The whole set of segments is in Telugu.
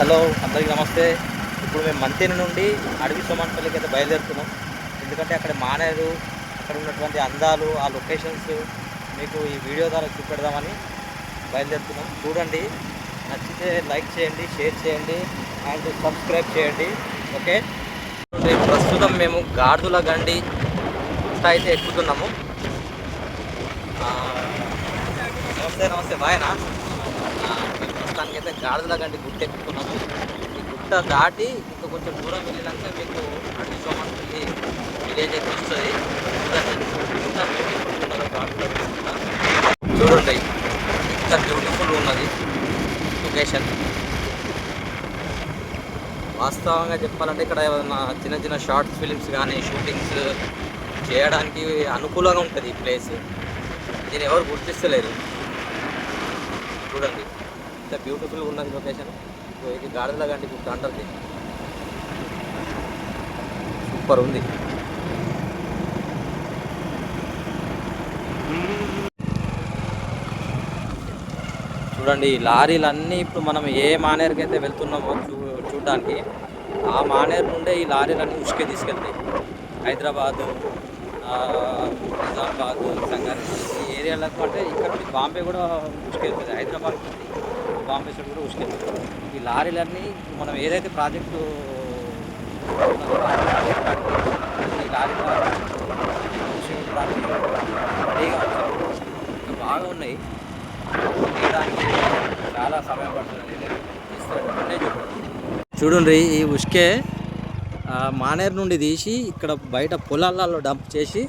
హలో అందరికీ నమస్తే. ఇప్పుడు మేము మంతేని నుండి అడవి సోమాన్పల్లికి అయితే బయలుదేరుతున్నాం. ఎందుకంటే అక్కడ మానేరు, అక్కడ ఉన్నటువంటి అందాలు, ఆ లొకేషన్స్ మీకు ఈ వీడియో ద్వారా చూపెడదామని బయలుదేరుతున్నాం. చూడండి, నచ్చితే లైక్ చేయండి, షేర్ చేయండి అండ్ సబ్స్క్రైబ్ చేయండి. ఓకే, ప్రస్తుతం మేము గాడుల గండి గుట్ట అయితే ఎక్కుతున్నాము. నమస్తే నమస్తే బాయనా. ప్రస్తుతానికి అయితే గాడుల గండి గుట్ట ఎక్కుతున్నాము. ఈ గుట్ట దాటి ఇంకా కొంచెం దూరం వెళ్ళినాక మీకు అడవి సోమాన్పల్లి విలేజ్ అయితే వస్తుంది. చూడండి, ఇంత బ్యూటిఫుల్ ఉన్నది లొకేషన్. వాస్తవంగా చెప్పాలంటే ఇక్కడ ఏదైనా చిన్న చిన్న షార్ట్స్ ఫిలిమ్స్ కానీ షూటింగ్స్ చేయడానికి అనుకూలంగా ఉంటుంది ఈ ప్లేస్. దీన్ని ఎవరు గుర్తిస్తలేరు. చూడండి, ఇంత బ్యూటిఫుల్గా ఉన్నది లొకేషన్. ఇది గాడుల గండి గుట్ట అంటారు. సూపర్ ఉంది. చూడండి, ఈ లారీలన్నీ ఇప్పుడు మనం ఏ మానేరుకి అయితే వెళ్తున్నామో చూడడానికి, ఆ మానేరు నుండే ఈ లారీలన్నీ ఉసుకే తీసుకెళ్తాయి. హైదరాబాదు, నిజామాబాదు, సంగారెడ్డి ఈ ఏరియాలకు, అంటే ఇక్కడ నుండి బాంబే కూడా ఉసుకెళ్తుంది. హైదరాబాద్ నుండి బాంబే సైడ్ కూడా ఉసుకెళ్తుంది. ఈ లారీలన్నీ మనం ఏదైతే ప్రాజెక్టు ఈ లారీ బాగా ఉన్నాయి. చాలా సమయం పడుతుంది. చూడండి, ఈ ఉసుకే మానేరు నుండి తీసి ఇక్కడ బయట పొలాలలో డంప్ చేసి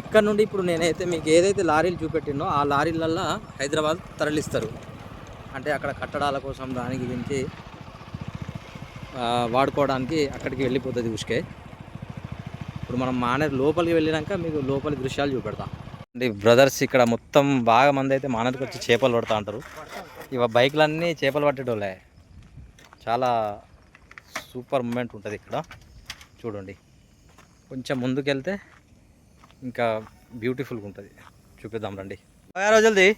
ఇక్కడ నుండి ఇప్పుడు నేనైతే మీకు ఏదైతే లారీలు చూపెట్టినో ఆ లారీలల్లో హైదరాబాద్ తరలిస్తారు. అంటే అక్కడ కట్టడాల కోసం దానికి దీనికి వాడుకోవడానికి అక్కడికి వెళ్ళిపోతుంది ఉసుకే. ఇప్పుడు మనం మానేరు లోపలికి వెళ్ళినాక మీకు లోపలి దృశ్యాలు చూపెడతాం. అంటే బ్రదర్స్ ఇక్కడ మొత్తం బాగా మంది అయితే మానేరుకి వచ్చి చేపలు పడుతూ ఉంటారు. ఇవ బైకులన్నీ చేపలు పట్టేటోళ్ళే. చాలా సూపర్ మూమెంట్ ఉంటుంది ఇక్కడ. చూడండి, కొంచెం ముందుకెళ్తే ఇంకా బ్యూటిఫుల్గా ఉంటుంది. చూపిద్దాం రండి. రోజులది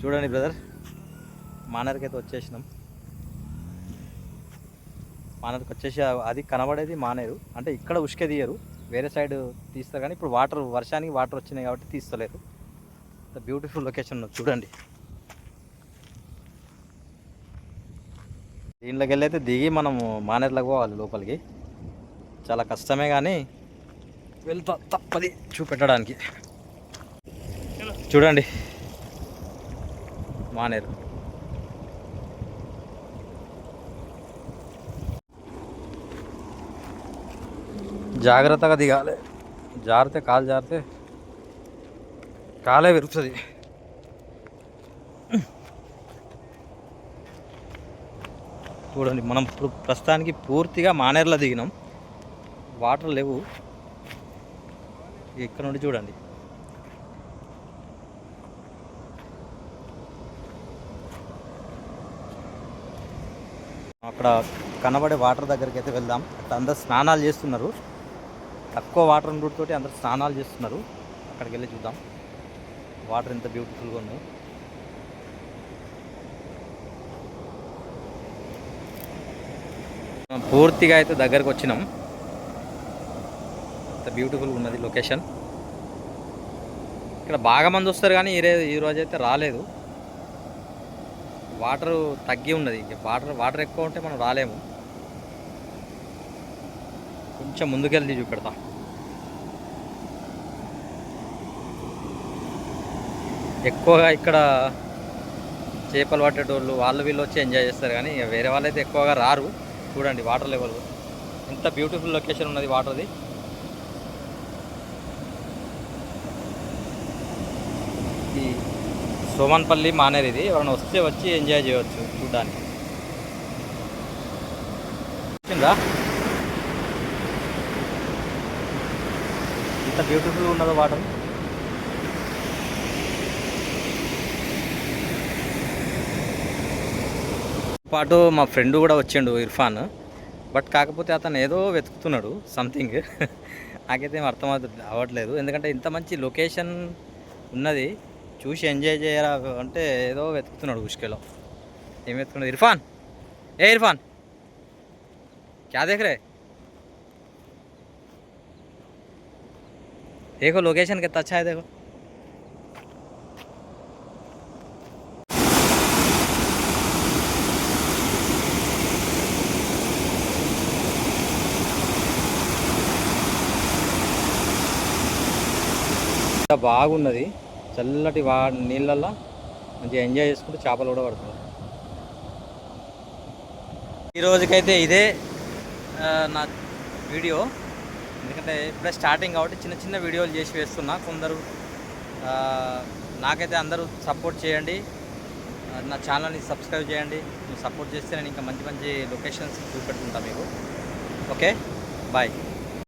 చూడండి బ్రదర్, మానేరుకి అయితే వచ్చేసినాం. మానేరుకి వచ్చేసి అది కనబడేది మానేరు. అంటే ఇక్కడ ఉసుకే తీయరు, వేరే సైడ్ తీస్తారు. కానీ ఇప్పుడు వర్షానికి వాటర్ వచ్చినాయి కాబట్టి తీస్తలేరు. బ్యూటిఫుల్ లొకేషన్ చూడండి. దీంట్లోకి వెళ్ళి అయితే దిగి మనము మానేరులోకి పోవాలి లోపలికి. చాలా కష్టమే కానీ వెళ్తా తప్పది చూపెట్టడానికి. చూడండి మానేరు. జాగ్రత్తగా దిగాలి. జారితే కాలే విరుగుతుంది. చూడండి, మనం ఇప్పుడు ప్రస్తుతానికి పూర్తిగా మానేరులో దిగినాం. వాటర్ లేవు ఇక్కడ నుండి. చూడండి, అక్కడ కనబడే వాటర్ దగ్గరికి అయితే వెళ్దాం. అక్కడ అందరు స్నానాలు చేస్తున్నారు. తక్కువ వాటర్ ఉండటంతో అందరు స్నానాలు చేస్తున్నారు. అక్కడికి వెళ్ళి చూద్దాం వాటర్ ఎంత బ్యూటిఫుల్గా ఉన్నాయి. పూర్తిగా అయితే దగ్గరకు వచ్చినాం. ఎంత బ్యూటిఫుల్గా ఉన్నది లొకేషన్. ఇక్కడ బాగా మంది వస్తారు కానీ ఈరోజు అయితే రాలేదు. వాటర్ తగ్గి ఉన్నది. వాటర్ ఎక్కువ ఉంటే మనం రాలేము. కొంచెం ముందుకెళ్ళి చూపెడతాం. ఎక్కువగా ఇక్కడ చేపలు పట్టేటోళ్ళు వీళ్ళు వచ్చి ఎంజాయ్ చేస్తారు కానీ వేరే వాళ్ళైతే ఎక్కువగా రారు. చూడండి వాటర్ లెవెల్ ఎంత బ్యూటిఫుల్ లొకేషన్ ఉన్నది వాటర్ది. ఈ సోమాన్పల్లి మానేరు ఇది. ఎవరైనా వస్తే వచ్చి ఎంజాయ్ చేయవచ్చు చూడడానికి. ఎంత బ్యూటిఫుల్గా ఉన్నదో వాటర్. పాటు మా ఫ్రెండ్ కూడా వచ్చిండు, ఇర్ఫాన్. బట్ కాకపోతే అతను ఏదో వెతుకుతున్నాడు సంథింగ్. నాకైతే ఏం అవ్వట్లేదు. ఎందుకంటే ఇంత మంచి లొకేషన్ ఉన్నది చూసి ఎంజాయ్ చేయరా అంటే ఏదో వెతుకుతున్నాడు ఉసుకేలో. ఏం ఎత్తుకున్నది ఇర్ఫాన్? ఏ ఇర్ఫాన్ क्या देख रहे? देखो लोकेशन कितना अच्छा है, देखो। బాగున్నది చల్లటి నీళ్ళల్లో మంచిగా ఎంజాయ్ చేసుకుంటూ చేపలు కూడా పడుతున్నారు. ఈ రోజుకైతే ఇదే నా వీడియో. ఎందుకంటే ఇప్పుడే స్టార్టింగ్ కాబట్టి చిన్న చిన్న వీడియోలు చేసి వేస్తున్నా. కొందరు నాకైతే అందరూ సపోర్ట్ చేయండి, నా ఛానల్ని సబ్స్క్రైబ్ చేయండి. మీరు సపోర్ట్ చేస్తే నేను ఇంకా మంచి మంచి లొకేషన్స్ చూపెడుతుంటా మీకు. Okay, bye.